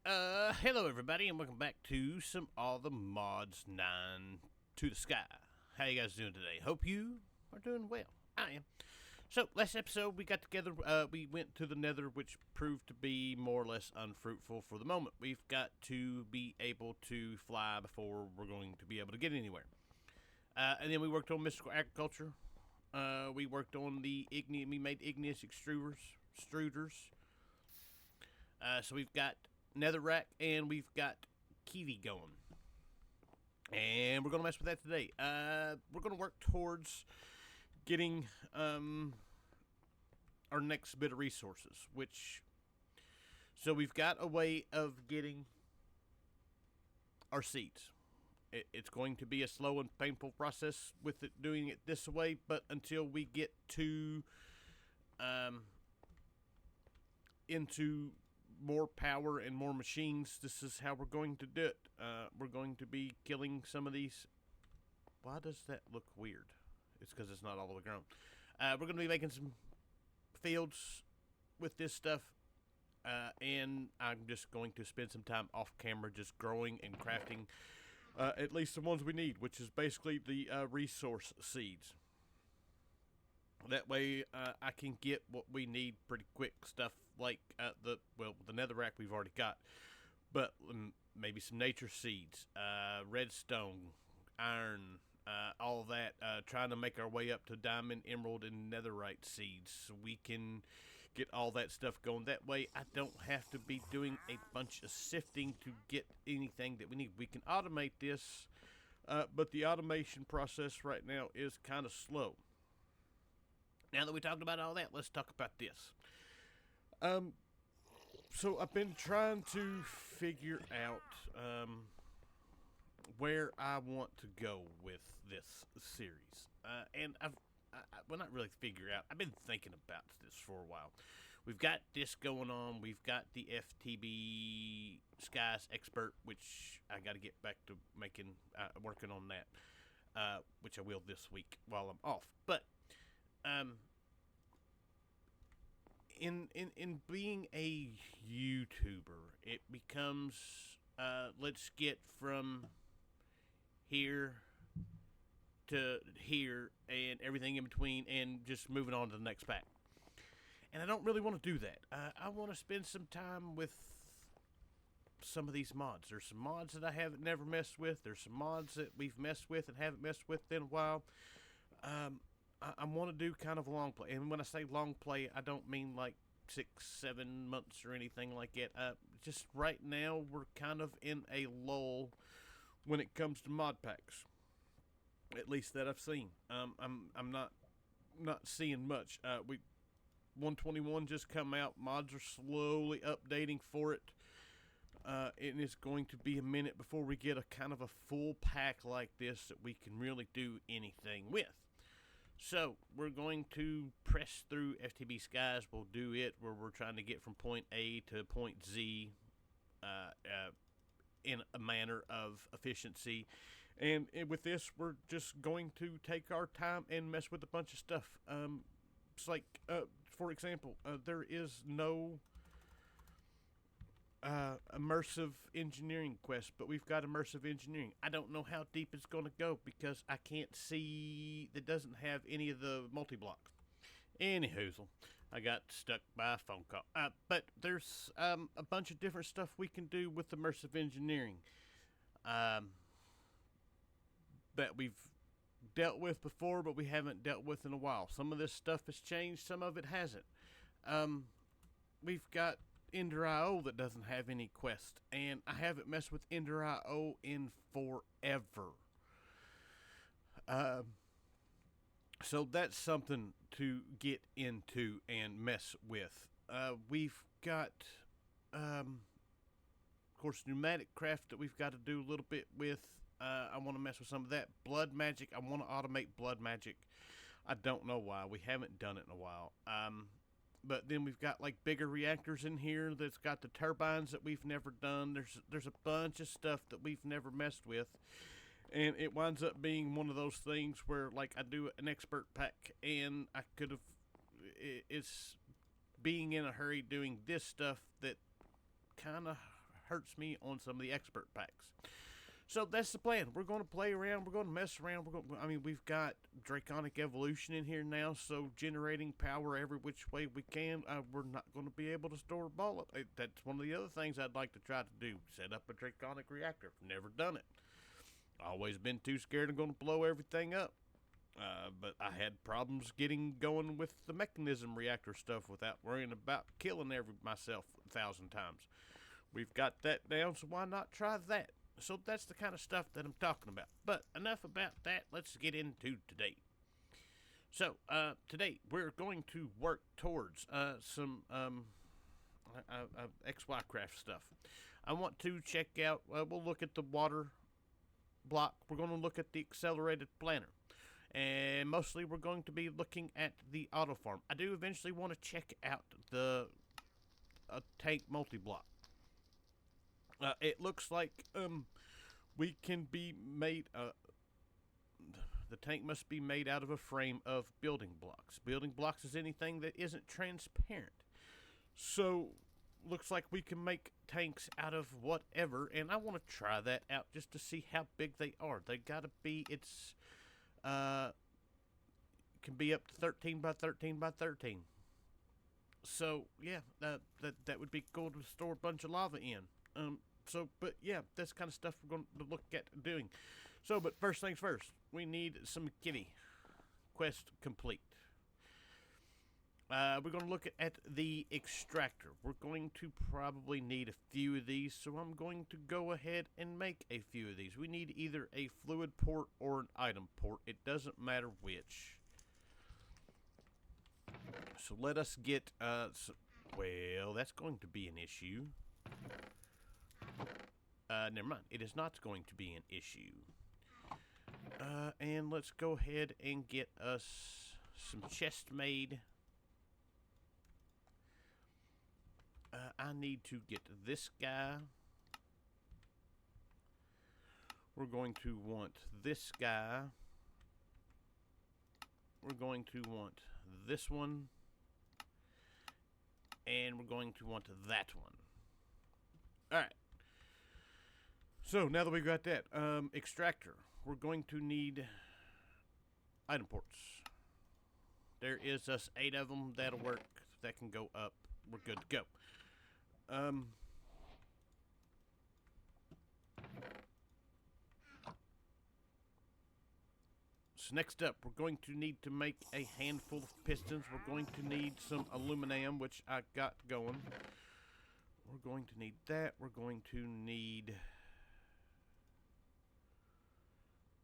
Hello everybody, and welcome back to some All the Mods 9 to the Sky. How you guys doing today? Hope you are doing well. I am. So, last episode we got together, we went to the Nether, which proved to be more or less unfruitful for the moment. We've got to be able to fly before we're going to be able to get anywhere. And then we worked on mystical agriculture. We worked on we made igneous extruders. So we've got netherrack and we've got kiwi going, and we're gonna mess with that today. We're gonna work towards getting our next bit of resources, so we've got a way of getting our seeds. It's going to be a slow and painful process with doing it this way, but until we get to into more power and more machines, this is how we're going to do it. We're going to be killing some of these. Why does that look weird? It's because it's not all the way grown. We're going to be making some fields with this stuff, and I'm just going to spend some time off camera just growing and crafting at least the ones we need, which is basically the resource seeds. That way, I can get what we need pretty quick. Stuff like the netherrack we've already got, but maybe some nature seeds, redstone, iron, all that. Trying to make our way up to diamond, emerald, and netherite seeds, so we can get all that stuff going. That way, I don't have to be doing a bunch of sifting to get anything that we need. We can automate this, but the automation process right now is kind of slow. Now that we talked about all that, let's talk about this. So I've been trying to figure out where I want to go with this series, and well, not really figure out. I've been thinking about this for a while. We've got this going on. We've got the FTB Skies Expert, which I got to get back to working on that, which I will this week while I'm off. But in being a YouTuber, it becomes let's get from here to here and everything in between, and just moving on to the next pack. And I don't really want to do that. I want to spend some time with some of these mods. There's some mods that I haven't never messed with. There's some mods that we've messed with and haven't messed with in a while. I want to do kind of a long play. And when I say long play, I don't mean like 6-7 months or anything like that. Just right now, we're kind of in a lull when it comes to mod packs. At least that I've seen. I'm not seeing much. 121 just come out. Mods are slowly updating for it. And it's going to be a minute before we get a kind of a full pack like this that we can really do anything with. So, we're going to press through FTB Skies. We'll do it where we're trying to get from point A to point Z in a manner of efficiency. And with this, we're just going to take our time and mess with a bunch of stuff. It's like, for example, there is no immersive engineering quest, but we've got immersive engineering. I don't know how deep it's going to go because I can't see. That doesn't have any of the multi-blocks. Anyhoozle, I got stuck by a phone call. But there's a bunch of different stuff we can do with immersive engineering that we've dealt with before, but we haven't dealt with in a while. Some of this stuff has changed, some of it hasn't. We've got Ender.io that doesn't have any quest, and I haven't messed with Ender.io in forever. So that's something to get into and mess with. We've got, of course, pneumatic craft that we've got to do a little bit with. I want to mess with some of that. Blood magic, I want to automate blood magic. I don't know why. We haven't done it in a while. But then we've got like bigger reactors in here that's got the turbines that we've never done. There's a bunch of stuff that we've never messed with. And it winds up being one of those things where like I do an expert pack and I could have, it's being in a hurry doing this stuff that kind of hurts me on some of the expert packs. So that's the plan. We're going to play around. We're going to mess around. We've got Draconic Evolution in here now, so generating power every which way we can. We're not going to be able to store a ball up. That's one of the other things I'd like to try to do. Set up a Draconic reactor. Never done it. Always been too scared of going to blow everything up. But I had problems getting going with the mechanism reactor stuff without worrying about killing myself 1,000 times. We've got that down, so why not try that? So that's the kind of stuff that I'm talking about. But enough about that. Let's get into today. So today we're going to work towards some XYCraft stuff. I want to check out. We'll look at the water block. We're going to look at the accelerated planner. And mostly we're going to be looking at the auto farm. I do eventually want to check out the tank multi-block. It looks like we can be made. The tank must be made out of a frame of building blocks. Building blocks is anything that isn't transparent. So looks like we can make tanks out of whatever, and I want to try that out just to see how big they are. They gotta be. It's can be up to 13 by 13 by 13. So yeah, that would be cool to store a bunch of lava in. But yeah, that's kind of stuff we're going to look at doing. So, but first things first, we need some kitty. Quest complete. We're going to look at the extractor. We're going to probably need a few of these, so I'm going to go ahead and make a few of these. We need either a fluid port or an item port. It doesn't matter which. So let us get, well, that's going to be an issue. Never mind. It is not going to be an issue. And let's go ahead and get us some chest made. I need to get this guy. We're going to want this guy. We're going to want this one. And we're going to want that one. Alright. So, now that we've got that, extractor, we're going to need item ports. There is us 8 of them. That'll work. That can go up. We're good to go. So next up, we're going to need to make a handful of pistons. We're going to need some aluminum, which I got going. We're going to need that. We're going to need...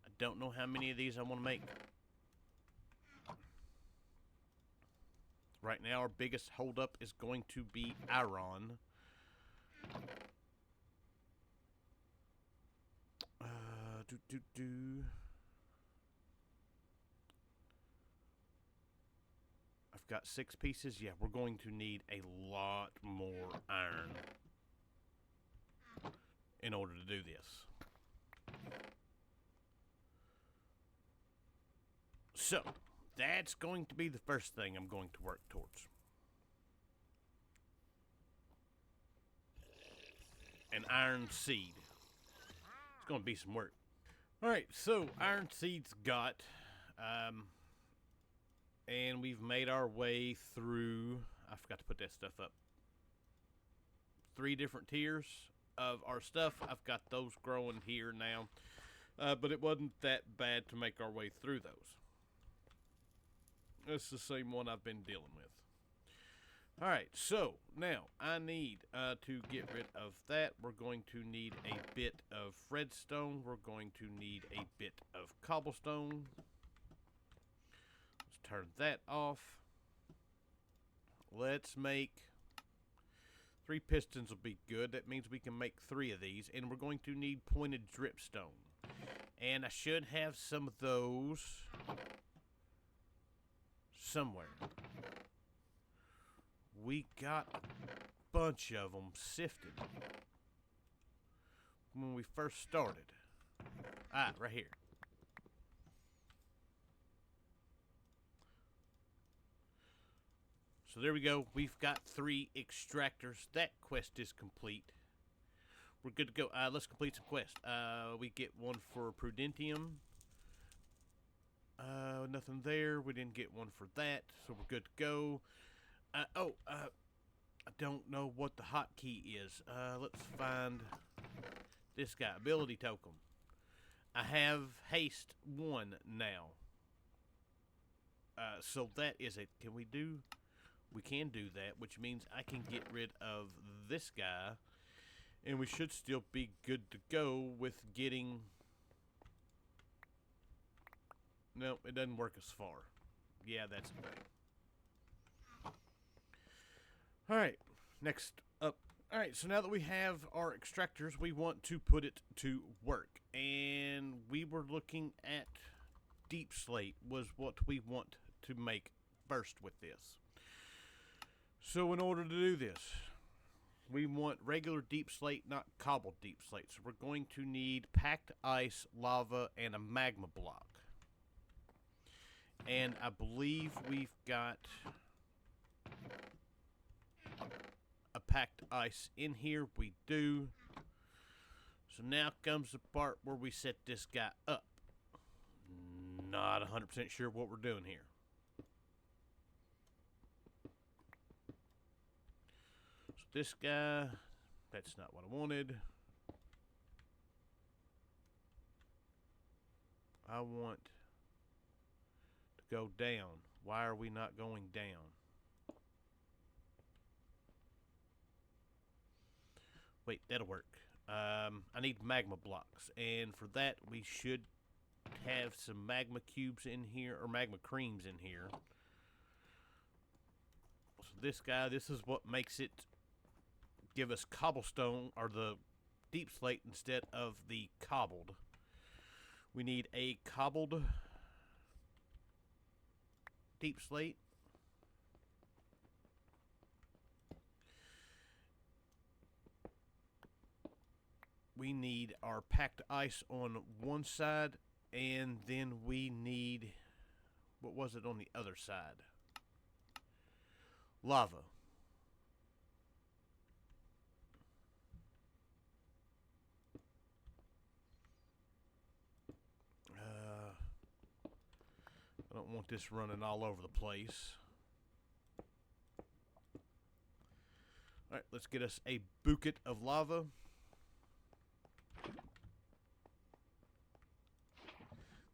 I don't know how many of these I want to make. Right now, our biggest holdup is going to be iron. I've got 6 pieces. Yeah, we're going to need a lot more iron in order to do this. So, that's going to be the first thing I'm going to work towards. An iron seed. It's going to be some work. Alright, so iron seeds got, and we've made our way through, I forgot to put that stuff up, 3 different tiers of our stuff. I've got those growing here now, but it wasn't that bad to make our way through those. It's the same one I've been dealing with. Alright, so now I need to get rid of that. We're going to need a bit of redstone. We're going to need a bit of cobblestone. Let's turn that off. Let's make 3 pistons will be good. That means we can make 3 of these. And we're going to need pointed dripstone. And I should have some of those somewhere. We got a bunch of them sifted when we first started. Ah, right here. So there we go. We've got 3 extractors. That quest is complete. We're good to go. Let's complete some quests. We get one for Prudentium. Nothing there. We didn't get one for that, so we're good to go. I don't know what the hotkey is. Let's find this guy. Ability token. I have haste 1 now. So that is it. Can we do... We can do that, which means I can get rid of this guy. And we should still be good to go with getting... No, it doesn't work as far. Yeah, that's it. Alright, next up. Alright, so now that we have our extractors, we want to put it to work. And we were looking at deep slate was what we want to make first with this. So in order to do this, we want regular deep slate, not cobbled deep slate. So we're going to need packed ice, lava, and a magma block. And I believe we've got a packed ice in here. We do. So now comes the part where we set this guy up. Not 100% sure what we're doing here. So this guy, that's not what I wanted. I want to go down. Why are we not going down? Wait, that'll work. I need magma blocks, and for that we should have some magma cubes in here, or magma creams in here. So this guy, this is what makes it give us cobblestone, or the deep slate instead of the cobbled. We need a cobbled deep slate. We need our packed ice on one side, and then we need, what was it on the other side? Lava. I don't want this running all over the place. Alright, let's get us a bucket of lava.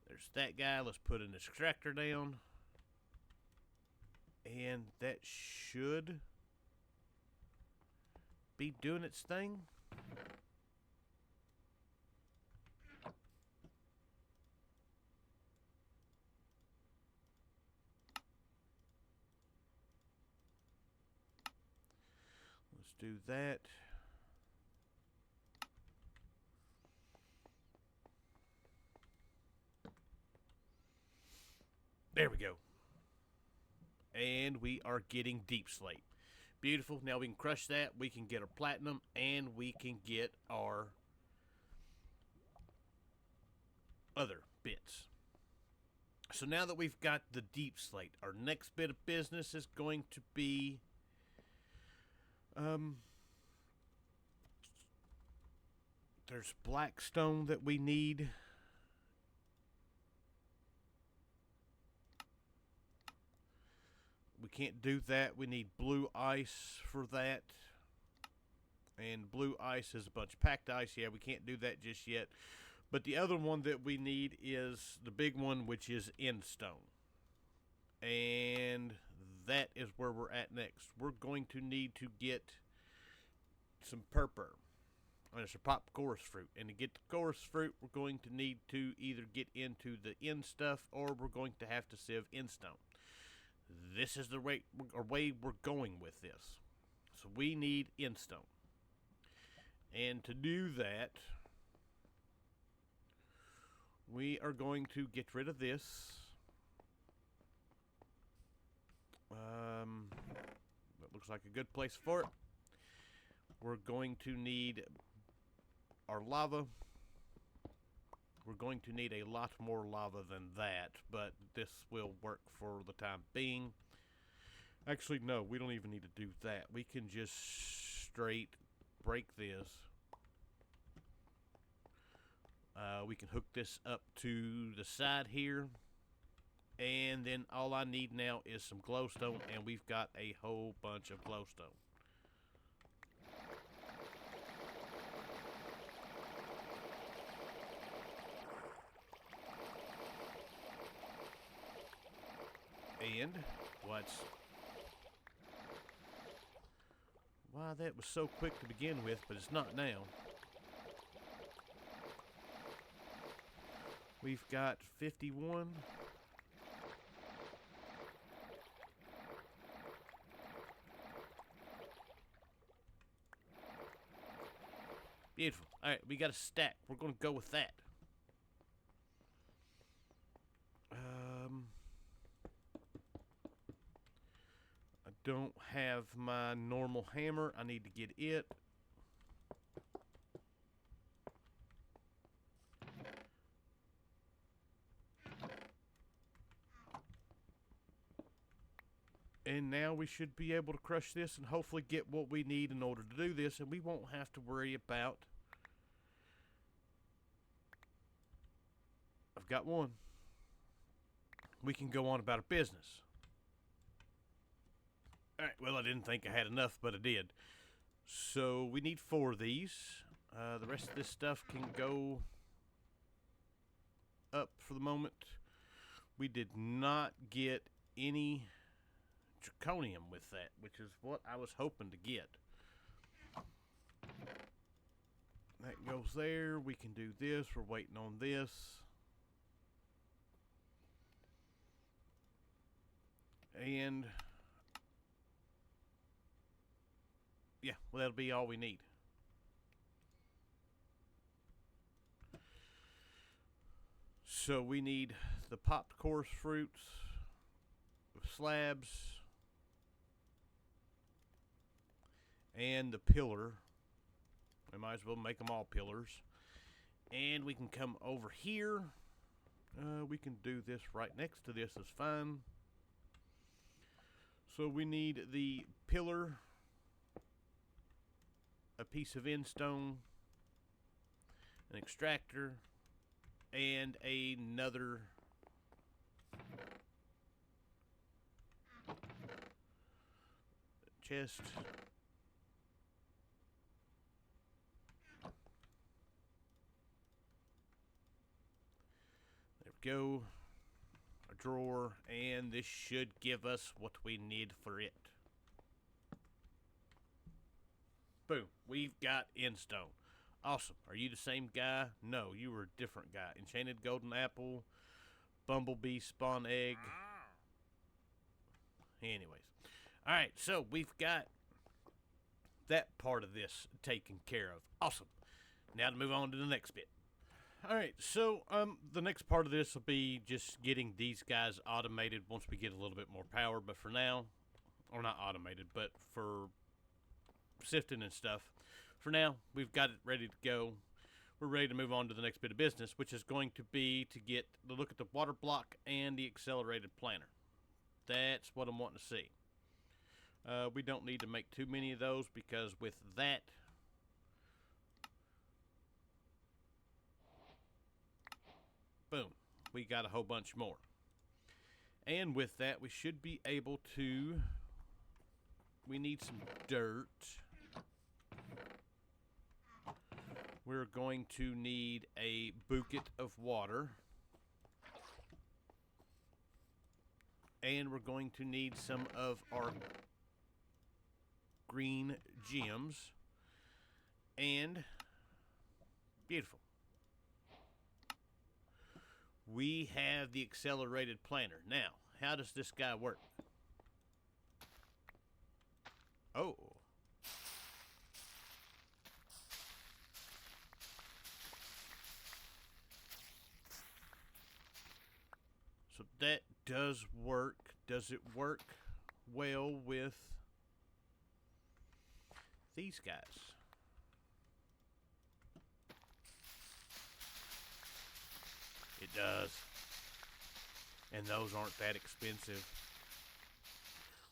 There's that guy. Let's put an extractor down. And that should be doing its thing. Let's do that. There we go. And we are getting deep slate. Beautiful. Now we can crush that. We can get our platinum, and we can get our other bits. So now that we've got the deep slate, our next bit of business is going to be there's black stone that we need. We can't do that. We need blue ice for that. And blue ice is a bunch of packed ice. Yeah, we can't do that just yet. But the other one that we need is the big one, which is end stone. And that is where we're at next. We're going to need to get some purpur. And it's a pop chorus fruit. And to get the chorus fruit, we're going to need to either get into the end stuff, or we're going to have to sieve end stone. This is the way we're going with this. So we need end stone. And to do that, we are going to get rid of this. That looks like a good place for it. We're going to need our lava. We're going to need a lot more lava than that, but this will work for the time being. Actually, no, we don't even need to do that. We can just straight break this. We can hook this up to the side here. And then all I need now is some glowstone, and we've got a whole bunch of glowstone. And why that was so quick to begin with, but it's not now. We've got 51. Beautiful. Alright, we got a stack. We're going to go with that. I don't have my normal hammer. I need to get it. And now we should be able to crush this and hopefully get what we need in order to do this, and we won't have to worry about... I've got one. We can go on about our business. Alright, well, I didn't think I had enough, but I did. So we need 4 of these. The rest of this stuff can go up for the moment. We did not get any draconium with that, which is what I was hoping to get. That goes there. We can do this. We're waiting on this. And yeah, well, that'll be all we need. So we need the popped coarse fruits, slabs, and the pillar. We might as well make them all pillars. And we can come over here. We can do this right next to this is fine. So we need the pillar, a piece of end stone, an extractor, and another chest. There we go. A drawer, and this should give us what we need for it. Boom. We've got end stone. Awesome. Are you the same guy? No, you were a different guy. Enchanted golden apple, bumblebee spawn egg. Anyways. Alright, so we've got that part of this taken care of. Awesome. Now to move on to the next bit. Alright, so the next part of this will be just getting these guys automated once we get a little bit more power. But for now, or not automated, but for sifting and stuff, for now, we've got it ready to go. We're ready to move on to the next bit of business, which is going to be to get the look at the water block and the accelerated planter. That's what I'm wanting to see. We don't need to make too many of those because with that, boom, we got a whole bunch more. And with that, we should be able to, we need some dirt. We're going to need a bucket of water. And we're going to need some of our green gems. And beautiful. We have the accelerated planter. Now, how does this guy work? Oh. So that does work. Does it work well with these guys? It does. And those aren't that expensive.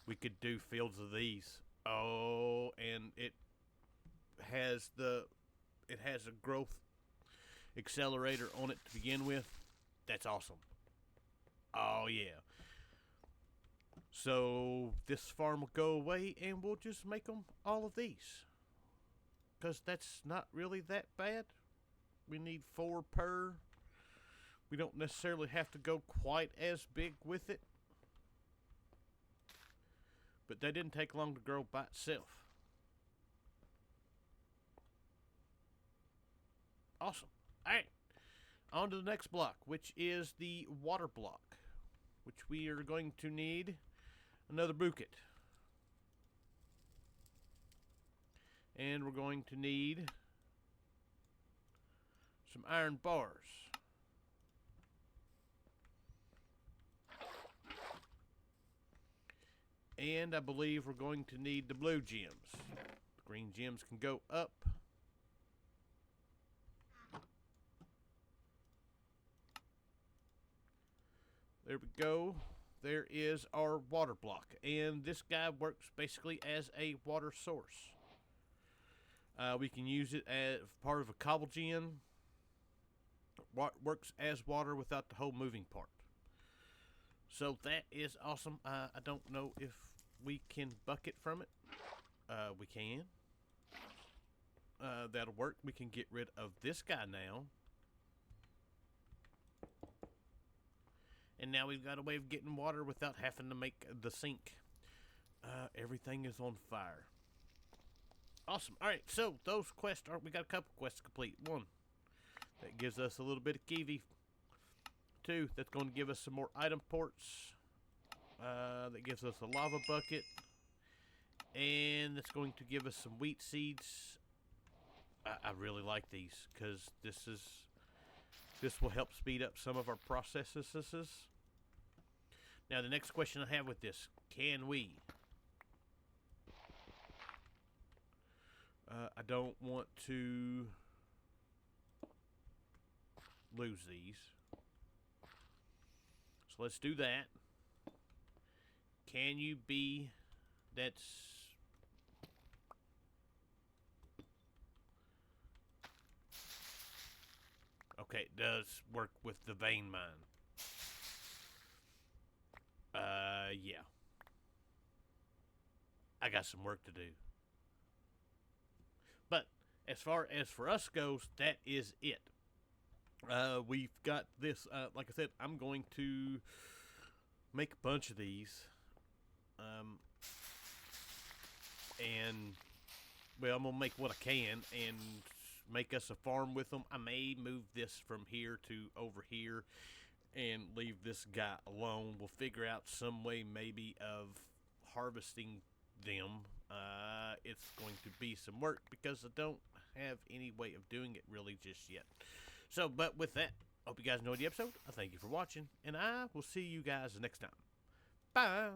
We could do fields of these. Oh, and it has a growth. accelerator on it to begin with, that's awesome. Oh yeah. So this farm will go away and we'll just make them all of these. Because that's not really that bad. We need 4 per. We don't necessarily have to go quite as big with it. But they didn't take long to grow by itself. Awesome. Alright. On to the next block, which is the water block. Which we are going to need another bucket. And we're going to need some iron bars. And I believe we're going to need the blue gems. The green gems can go up. There we go. There is our water block. And this guy works basically as a water source. We can use it as part of a cobble gen. Works as water without the whole moving part. So that is awesome. I don't know if we can bucket from it. We can. That'll work. We can get rid of this guy now. And now we've got a way of getting water without having to make the sink. Everything is on fire. Awesome. Alright, so those quests are... We got a couple quests to complete. 1, that gives us a little bit of kiwi. 2, that's going to give us some more item ports. That gives us a lava bucket. And that's going to give us some wheat seeds. I really like these because this will help speed up some of our processes. Now the next question I have with this, can we? I don't want to lose these. So let's do that. Can you be... That's... Okay, it does work with the vein mine. Yeah. I got some work to do. But as far as for us goes, that is it. We've got this, like I said, I'm going to make a bunch of these. And, well, I'm going to make what I can and make us a farm with them. I may move this from here to over here and leave this guy alone. We'll figure out some way maybe of harvesting them. It's going to be some work because I don't have any way of doing it really just yet. So, but with that, I hope you guys enjoyed the episode. I thank you for watching, and I will see you guys next time. Bye!